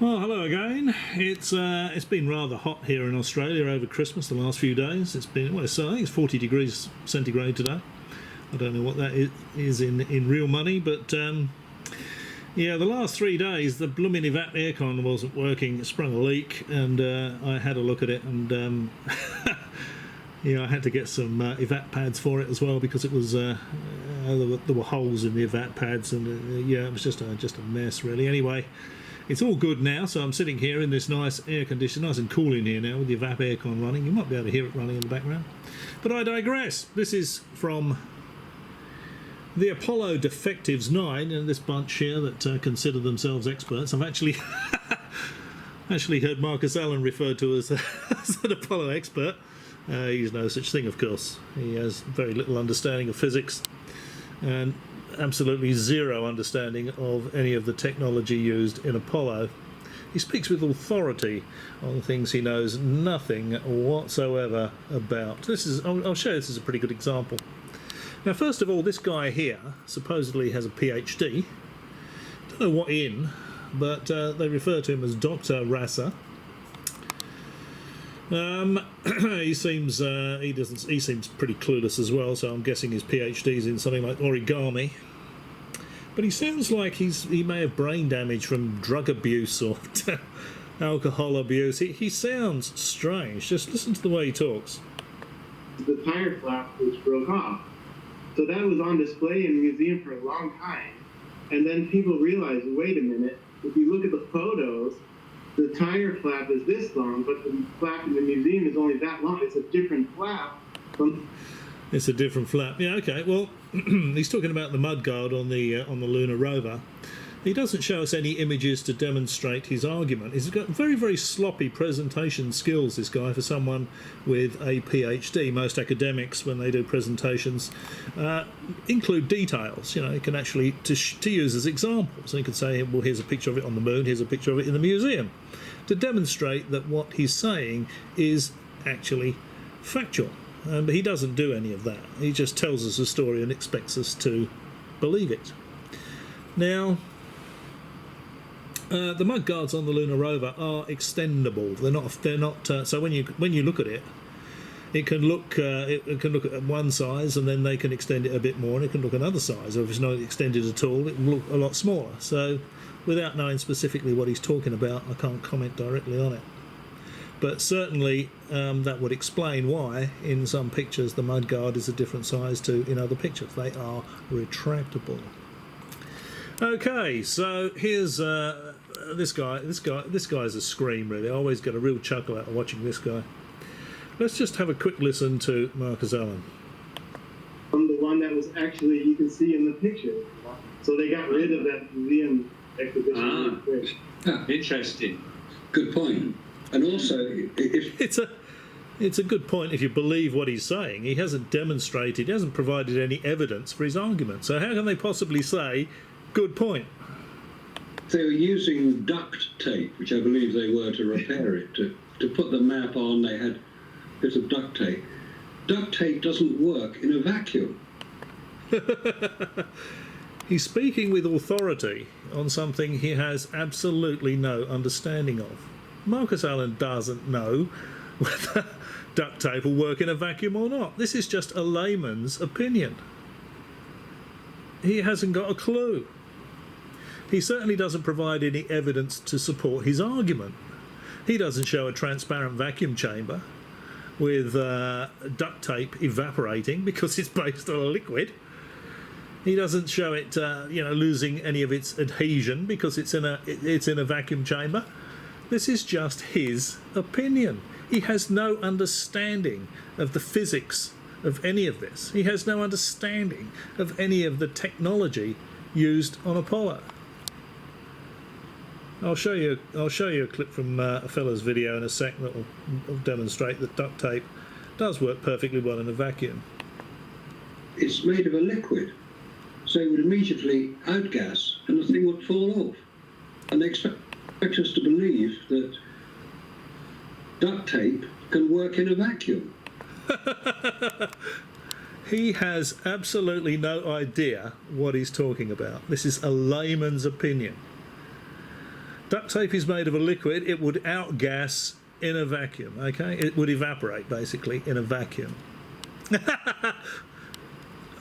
Well, hello again. It's been rather hot here in Australia over Christmas the last few days. It's been, well, so I think it's 40 degrees centigrade today. I don't know what that is in real money, but yeah, the last 3 days the blooming evap aircon wasn't working. It sprung a leak, and I had a look at it, and yeah, I had to get some evap pads for it as well, because it was there were holes in the evap pads, and yeah, it was just a mess really. Anyway, it's all good now, so I'm sitting here in this nice air condition, nice and cool in here now with the evap aircon running. You might be able to hear it running in the background, but I digress. This is from the Apollo Defectives 9, and this bunch here that consider themselves experts. I've actually heard Marcus Allen referred to as an Apollo expert. He's no such thing, of course. He has very little understanding of physics and absolutely zero understanding of any of the technology used in Apollo. He speaks with authority on things he knows nothing whatsoever about. I'll show you, this is a pretty good example. Now, first of all, this guy here supposedly has a PhD. Don't know what in, but they refer to him as Dr. Rasa. He seems pretty clueless as well, so I'm guessing his PhD's in something like origami. But he sounds like he may have brain damage from drug abuse or alcohol abuse. He sounds strange. Just listen to the way he talks. The tire flap which broke off. So that was on display in the museum for a long time. And then people realized, wait a minute, if you look at the photos, the tire flap is this long, but the flap in the museum is only that long. It's a different flap. It's a different flap. Yeah, okay. Well, he's talking about the mudguard on the lunar rover. He doesn't show us any images to demonstrate his argument. He's got very, very sloppy presentation skills, this guy, for someone with a PhD. Most academics, when they do presentations, include details. You know, you can actually, to use as examples. So you can say, well, here's a picture of it on the moon, here's a picture of it in the museum, to demonstrate that what he's saying is actually factual. But he doesn't do any of that. He just tells us a story and expects us to believe it. Now, the mudguards on the lunar rover are extendable. They're not. So when you look at it, it can look at one size, and then they can extend it a bit more, and it can look another size. Or if it's not extended at all, it will look a lot smaller. So, without knowing specifically what he's talking about, I can't comment directly on it. But certainly that would explain why in some pictures the mudguard is a different size to in other pictures. They are retractable. Okay, so here's this guy. This guy's a scream, really. I always get a real chuckle out of watching this guy. Let's just have a quick listen to Marcus Allen. From the one that was actually, you can see in the picture. So they got rid of that museum exhibition. Interesting. Good point. And also, it's a good point if you believe what he's saying. He hasn't demonstrated, he hasn't provided any evidence for his argument. So how can they possibly say, good point? they were using duct tape, which I believe they were to repair it. To put the map on, they had a bit of duct tape. Duct tape doesn't work in a vacuum. He's speaking with authority on something he has absolutely no understanding of. Marcus Allen doesn't know whether duct tape will work in a vacuum or not. This is just a layman's opinion. He hasn't got a clue. He certainly doesn't provide any evidence to support his argument. He doesn't show a transparent vacuum chamber with duct tape evaporating because it's based on a liquid. He doesn't show it, losing any of its adhesion because it's in a vacuum chamber. This is just his opinion. He has no understanding of the physics of any of this. He has no understanding of any of the technology used on Apollo. I'll show you a clip from a fellow's video in a sec that will demonstrate that duct tape does work perfectly well in a vacuum. It's made of a liquid, so it would immediately outgas and the thing would fall off. And they expect us to believe that duct tape can work in a vacuum. He has absolutely no idea what he's talking about. This is a layman's opinion. Duct tape is made of a liquid. It would outgas in a vacuum, okay? It would evaporate, basically, in a vacuum.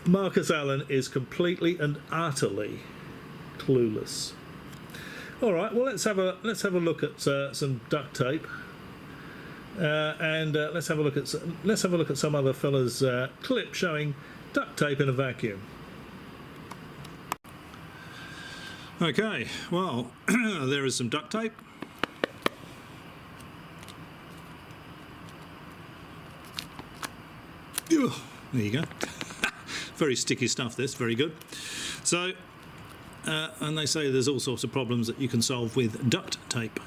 Marcus Allen is completely and utterly clueless. All right, well, let's have a look at some duct tape, and let's have a look at some other fella's clip showing duct tape in a vacuum. Okay, well, there is some duct tape. There you go. Very sticky stuff, this, very good. So, and they say there's all sorts of problems that you can solve with duct tape.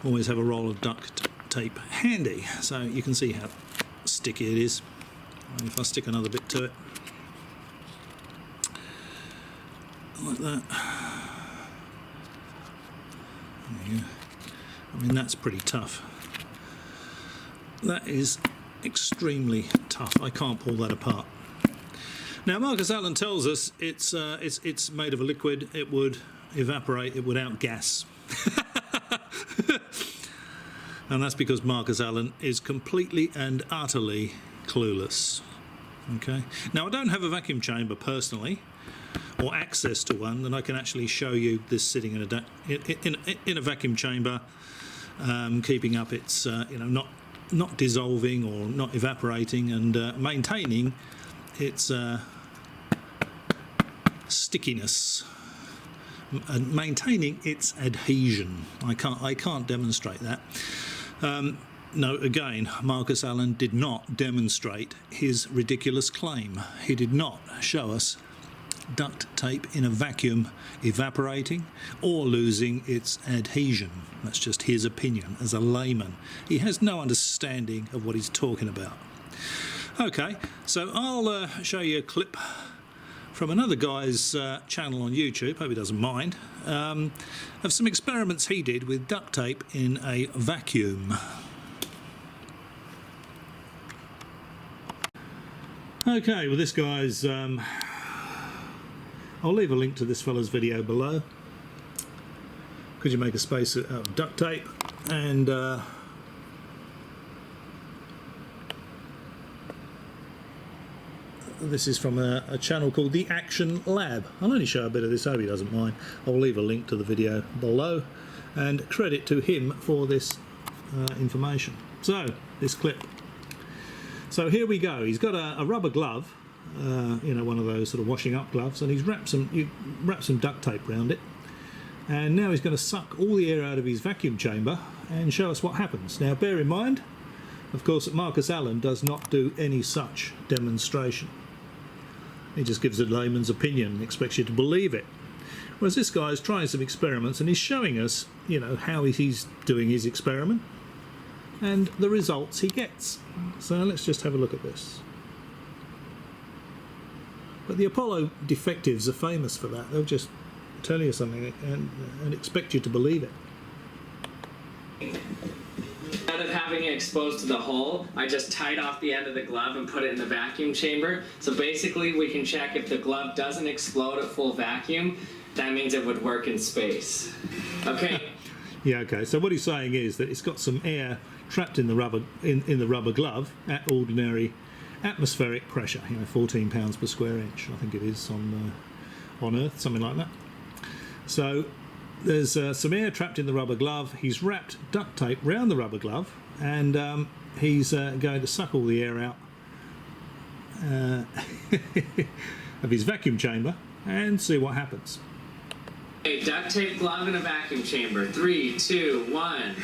Always have a roll of duct tape handy, so you can see how sticky it is. And if I stick another bit to it, like that. There you go. I mean, that's pretty tough. That is extremely tough. I can't pull that apart. Now, Marcus Allen tells us it's made of a liquid. It would evaporate. It would outgas. And that's because Marcus Allen is completely and utterly clueless. Okay. Now, I don't have a vacuum chamber personally, or access to one, and I can actually show you this sitting in a vacuum chamber, keeping up its not dissolving or not evaporating, and maintaining its stickiness and maintaining its adhesion. I can't demonstrate that. No, again, Marcus Allen did not demonstrate his ridiculous claim. He did not show us duct tape in a vacuum evaporating or losing its adhesion. That's just his opinion as a layman. He has no understanding of what he's talking about. Okay, so I'll show you a clip from another guy's channel on YouTube, hope he doesn't mind, of some experiments he did with duct tape in a vacuum. Okay, well, this guy's I'll leave a link to this fella's video below. Could you make a space out of duct tape? And this is from a channel called The Action Lab. I'll only show a bit of this, hope he doesn't mind. I'll leave a link to the video below, and credit to him for this information. So, this clip. So here we go. He's got a rubber glove, one of those sort of washing up gloves, and he's wrapped some duct tape around it. And now he's going to suck all the air out of his vacuum chamber and show us what happens. Now, bear in mind, of course, that Marcus Allen does not do any such demonstration. He just gives a layman's opinion and expects you to believe it. Whereas this guy is trying some experiments and he's showing us, how he's doing his experiment and the results he gets. So let's just have a look at this. But the Apollo defectives are famous for that. They'll just tell you something and expect you to believe it. Instead of having it exposed to the hole, I just tied off the end of the glove and put it in the vacuum chamber. So basically we can check if the glove doesn't explode at full vacuum, that means it would work in space. Okay. Yeah, okay. So what he's saying is that it's got some air trapped in the rubber in the rubber glove at ordinary atmospheric pressure, 14 pounds per square inch, I think it is on Earth, something like that. So there's some air trapped in the rubber glove. He's wrapped duct tape round the rubber glove, and he's going to suck all the air out of his vacuum chamber and see what happens. Okay, duct tape glove in a vacuum chamber. 3, 2, 1.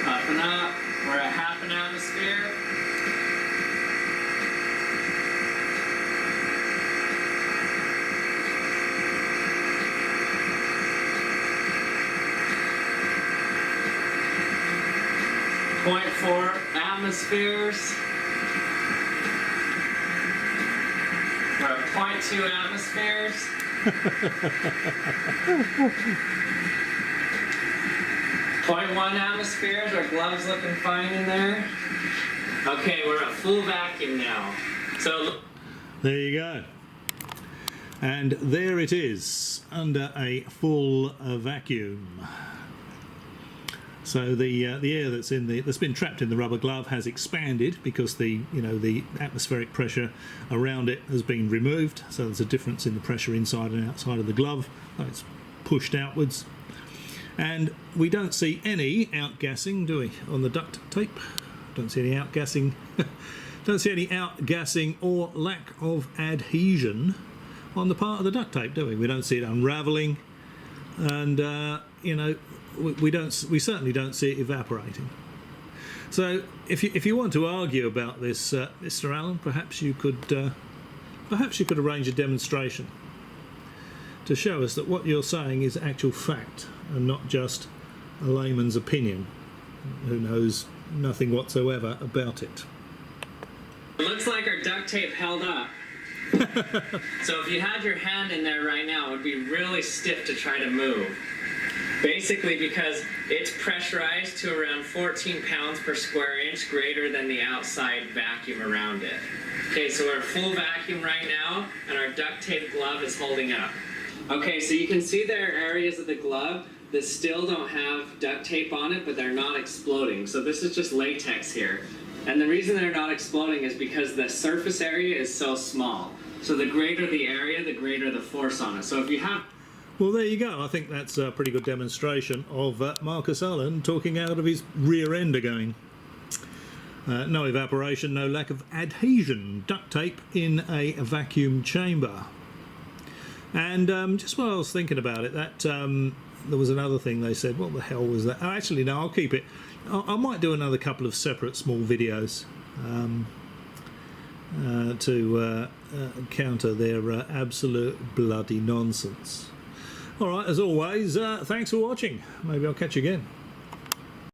Puffing up. We're at half an atmosphere. .4 atmospheres. We're at 0.2 atmospheres. 0.1 atmospheres. Our gloves looking fine in there. Okay, we're at full vacuum now. So There you go. And there it is, under a full vacuum. So the air that's been trapped in the rubber glove has expanded because the atmospheric pressure around it has been removed. So there's a difference in the pressure inside and outside of the glove. It's pushed outwards, and we don't see any outgassing, do we, on the duct tape? Don't see any outgassing. Don't see any outgassing or lack of adhesion on the part of the duct tape, do we? We don't see it unravelling, and we certainly don't see it evaporating. So if you want to argue about this, Mr. Allen, perhaps you could arrange a demonstration to show us that what you're saying is actual fact and not just a layman's opinion who knows nothing whatsoever about it. it looks like our duct tape held up. So if you had your hand in there right now, it would be really stiff to try to move. Basically because it's pressurized to around 14 pounds per square inch, greater than the outside vacuum around it. Okay, so we're at full vacuum right now, and our duct tape glove is holding up. Okay, so you can see there are areas of the glove that still don't have duct tape on it, but they're not exploding. So this is just latex here. And the reason they're not exploding is because the surface area is so small. So the greater the area, the greater the force on it. So if you have... Well, there you go. I think that's a pretty good demonstration of Marcus Allen talking out of his rear end again. No evaporation, no lack of adhesion. Duct tape in a vacuum chamber. And just while I was thinking about it, that there was another thing they said. What the hell was that? Oh, actually, no, I'll keep it. I might do another couple of separate small videos to counter their absolute bloody nonsense. All right, as always, thanks for watching. Maybe I'll catch you again.